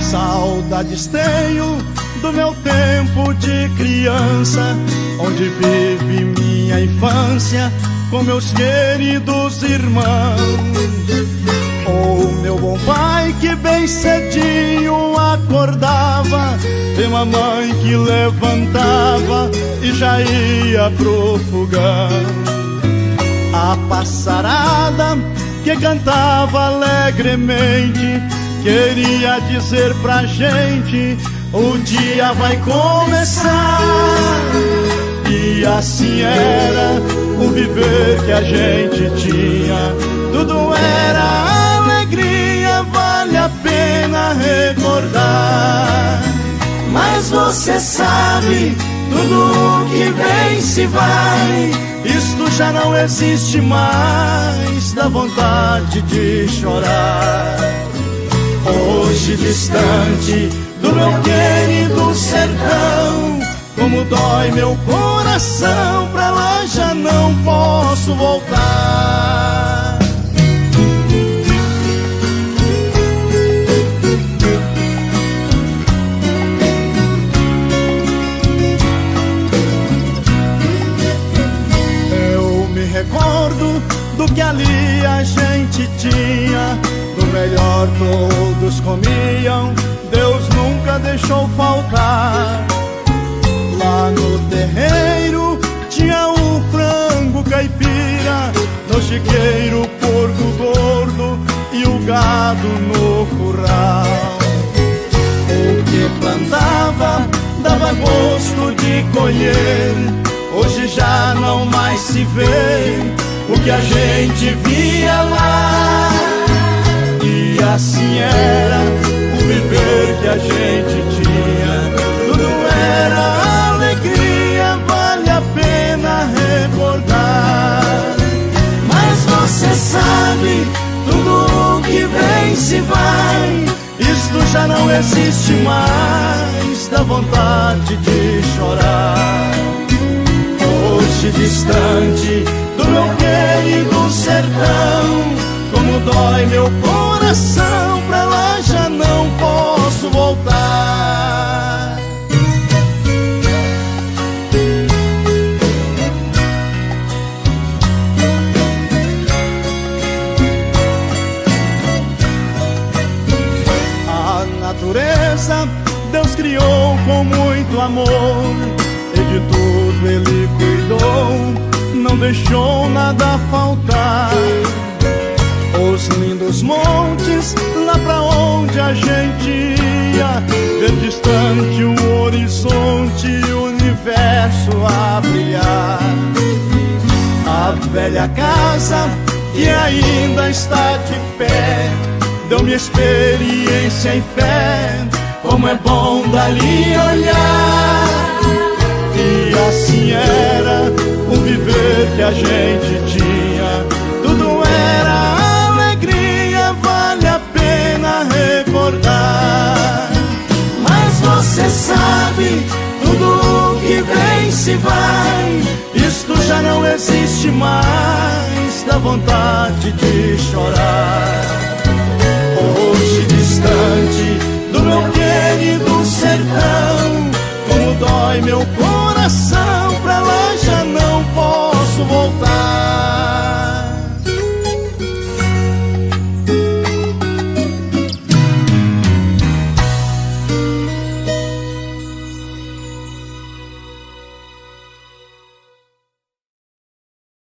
Saudades tenho do meu tempo de criança, onde vive minha infância com meus queridos irmãos. Oh, meu bom pai que bem cedinho acordava, e uma mãe que levantava e já ia pro fogão. A passarada que cantava alegremente queria dizer pra gente: o dia vai começar. E assim era o viver que a gente tinha. Tudo era alegria, vale a pena recordar. Mas você sabe, tudo que vem se vai. Isto já não existe mais, dá vontade de chorar. Hoje distante do meu querido sertão, como dói meu coração, pra lá já não posso voltar. Eu me recordo do que ali a gente tinha, do melhor todos comiam, Deus nunca deixou faltar. Lá no terreiro tinha o frango caipira, no chiqueiro o porco gordo e o gado no curral. O que plantava dava gosto de colher, hoje já não mais se vê o que a gente via lá. E assim era o viver que a gente tinha. Tudo era alegria, vale a pena recordar. Mas você sabe, tudo que vem se vai. Isto já não existe mais, dá vontade de chorar. Hoje distante do meu querido sertão, como dói meu coração, pra lá já não posso voltar. A natureza Deus criou com muito amor, e de tudo Ele cuidou, não deixou nada faltar. Os lindos montes, lá pra onde a gente ia, ver distante o horizonte e o universo a brilhar. A velha casa que ainda está de pé deu-me experiência e fé, como é bom dali olhar. E assim era o viver que a gente tinha. Tudo era alegria, vale a pena recordar. Mas você sabe, tudo que vem se vai. Isto já não existe mais, dá vontade de chorar. Hoje distante do meu querido sertão, como dói meu coração,